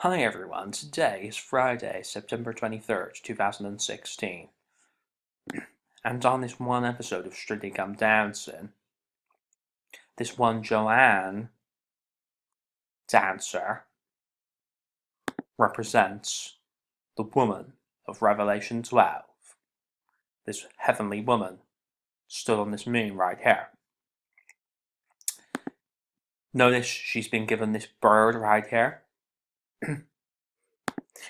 Hi everyone, today is Friday, September 23rd, 2016, and on this one episode of Strictly Come Dancing, this one Joanne dancer represents the woman of Revelation 12, this heavenly woman stood on this moon right here. Notice she's been given this bird right here.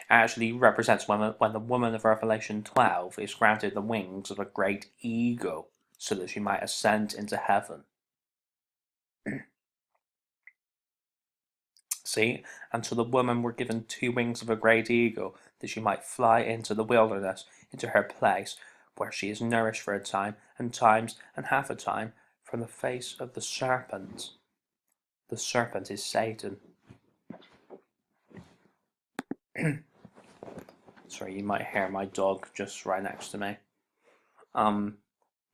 Actually represents when the woman of Revelation 12 is granted the wings of a great eagle so that she might ascend into heaven. See, and to the woman were given 2 wings of a great eagle, that she might fly into the wilderness, into her place, where she is nourished for a time, and times, and half a time, from the face of the serpent. The serpent is Satan. Sorry, you might hear my dog just right next to me.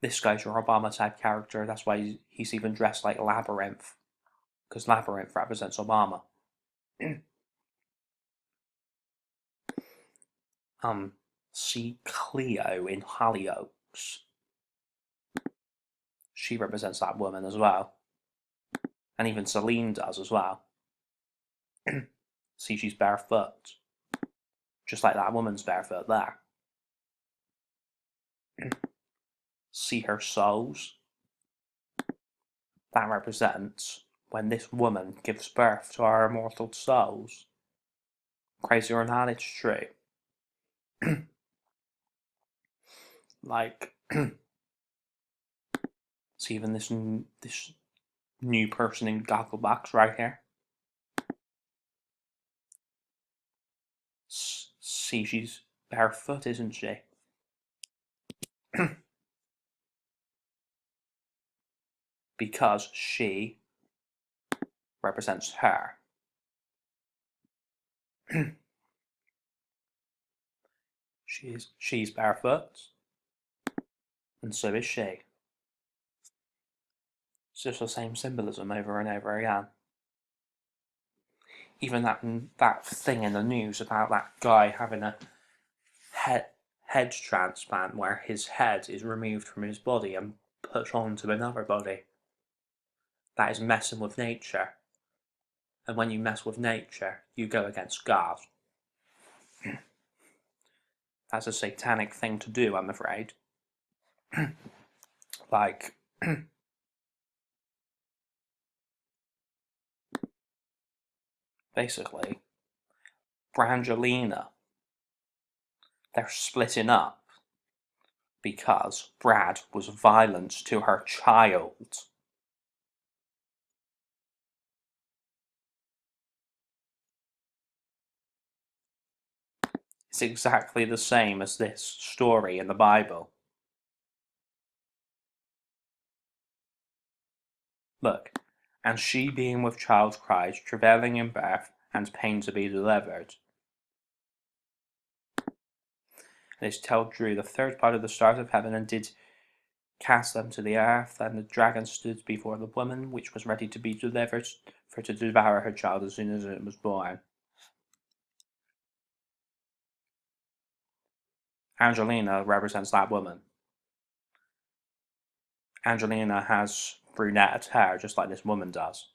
This guy's your Obama type character, that's why he's even dressed like Labyrinth, because Labyrinth represents Obama. See Cleo in Hollyoaks. She represents that woman as well. And even Celine does as well. See, she's barefoot. Just like that woman's barefoot there. See her soles? That represents when this woman gives birth to our immortal souls. Crazy or not, it's true. Like, see even this new person in Gogglebox right here. See, she's barefoot, isn't she? Because she represents her. She's barefoot, and so is she. It's just the same symbolism over and over again. Even that thing in the news about that guy having a head transplant where his head is removed from his body and put onto another body. That is messing with nature. And when you mess with nature, you go against God. That's a satanic thing to do, I'm afraid. Like, basically, for Angelina, they're splitting up because Brad was violent to her child. It's exactly the same as this story in the Bible. Look, and she being with child cries, travailing in birth, and pain to be delivered. And it told Drew the third part of the stars of heaven, and did cast them to the earth. And the dragon stood before the woman, which was ready to be delivered, for to devour her child as soon as it was born. Angelina represents that woman. Angelina has brunette hair, just like this woman does.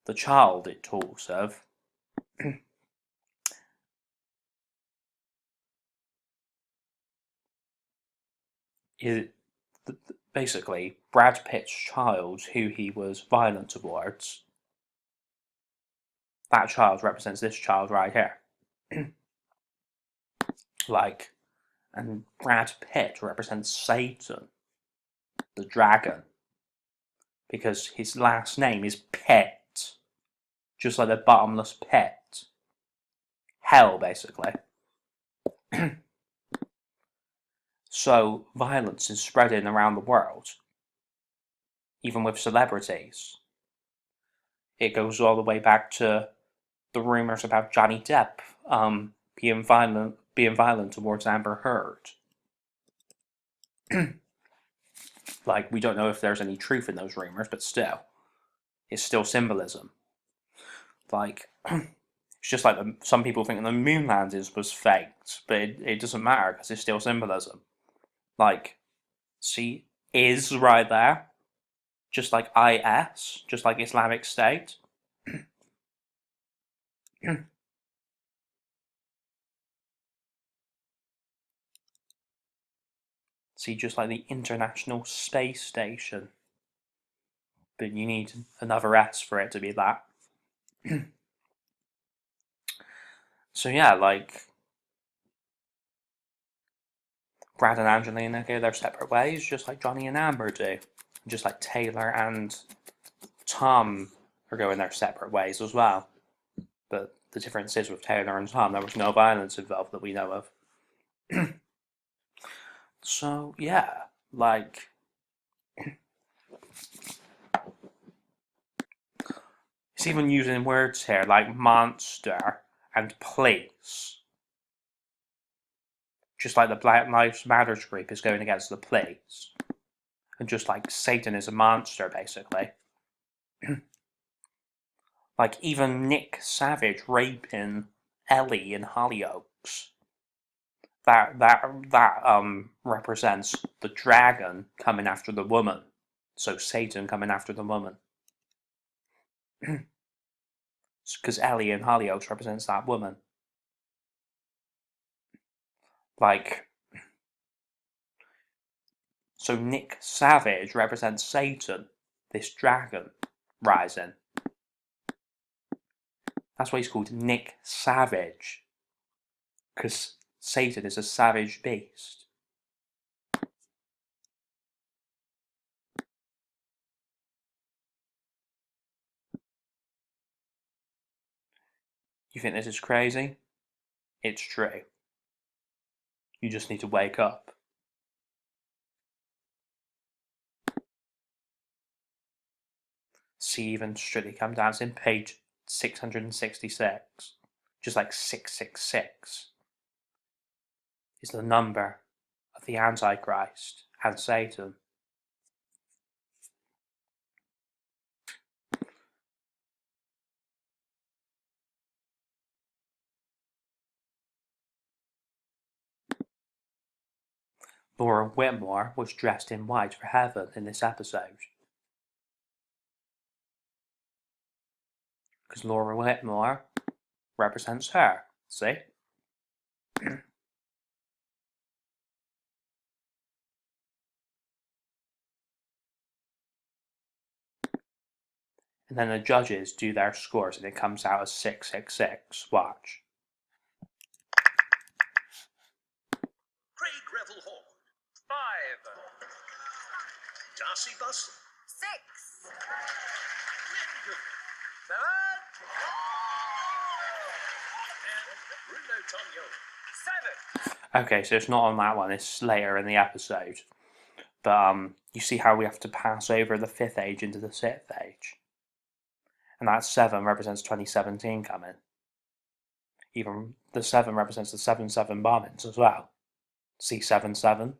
The child it talks of is basically Brad Pitt's child, who he was violent towards. That child represents this child right here. Like, and Brad Pitt represents Satan, the dragon, because his last name is Pitt, just like the bottomless pit. Hell, basically. So, violence is spreading around the world, even with celebrities. It goes all the way back to the rumors about Johnny Depp being violent towards Amber Heard. Like, we don't know if there's any truth in those rumors, but still, it's still symbolism. Like, It's just like some people think the moon landings was faked, but it doesn't matter because it's still symbolism. Like, see, is right there, just like IS, just like Islamic State. See, just like the International Space Station. But you need another S for it to be that. So yeah, like, Brad and Angelina go their separate ways, just like Johnny and Amber do. Just like Taylor and Tom are going their separate ways as well. But the difference is with Taylor and Tom, there was no violence involved that we know of. So yeah, like, it's even using words here like monster and police. Just like the Black Lives Matter group is going against the police. And just like Satan is a monster, basically. Like even Nick Savage raping Ellie in Hollyoaks. That represents the dragon coming after the woman. So Satan coming after the woman. Because Ellie in Hollyoaks represents that woman. Like, so Nick Savage represents Satan, this dragon rising. That's why he's called Nick Savage. Because Satan is a savage beast. You think this is crazy? It's true. You just need to wake up. See even Strictly Come Dancing, page 666. Just like 666 is the number of the Antichrist and Satan. Laura Whitmore was dressed in white for heaven in this episode. Because Laura Whitmore represents her, see? And then the judges do their scores and it comes out as 666. Watch. Craig Revel Hall. 5. Darcy Bustle. 6. Linda. 7. And Bruno Tonio. 7. Okay, so it's not on that one, it's later in the episode. But you see how we have to pass over the 5th age into the 6th age. And that 7 represents 2017 coming. Even the 7 represents the 7/7 bombings as well. See 7/7?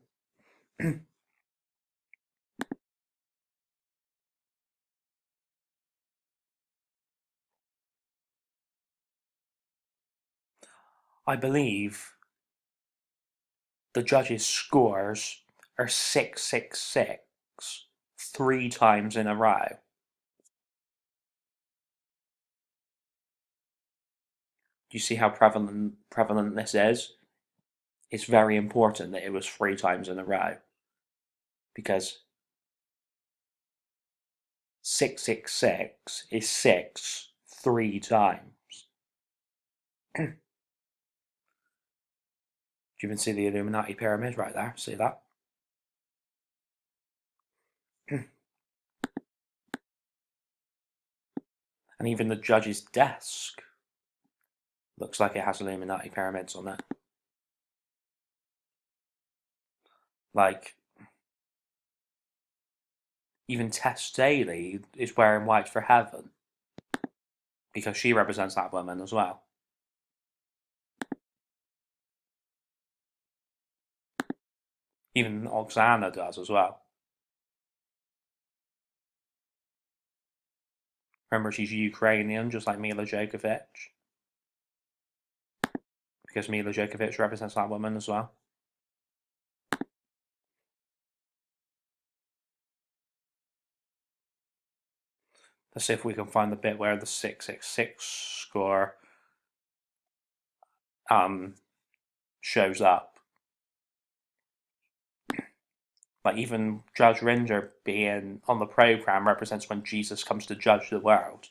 I believe the judges' scores are 666 3 times in a row. Do you see how prevalent this is? It's very important that it was 3 times in a row. Because 666 is 6 3 times. Do you even see the Illuminati pyramid right there? See that? And even the judge's desk looks like it has Illuminati pyramids on it. Like, even Tess Daly is wearing white for heaven. Because she represents that woman as well. Even Oksana does as well. Remember, she's Ukrainian, just like Mila Djokovic. because Mila Djokovic represents that woman as well. Let's see if we can find the bit where the 666 score shows up. Like, even Judge Rinder being on the program represents when Jesus comes to judge the world.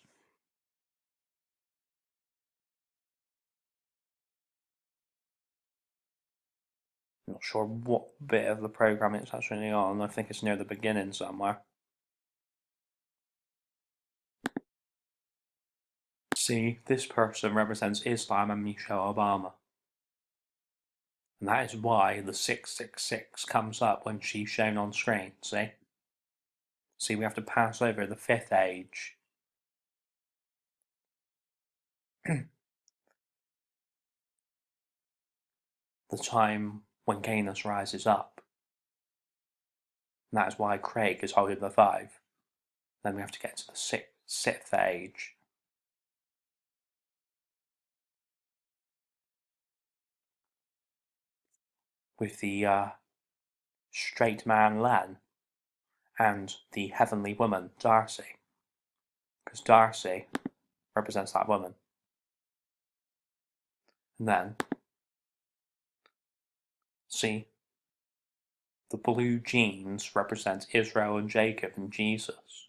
I'm not sure what bit of the program it's actually on. I think it's near the beginning somewhere. See, this person represents Islam and Michelle Obama. And that is why the 666 comes up when she's shown on screen, see? See, we have to pass over the fifth age. The time when Canis rises up. And that is why Craig is holding the 5. Then we have to get to the sixth age. With the straight man Len and the heavenly woman Darcy. Because Darcy represents that woman. And then, see, the blue jeans represent Israel and Jacob and Jesus.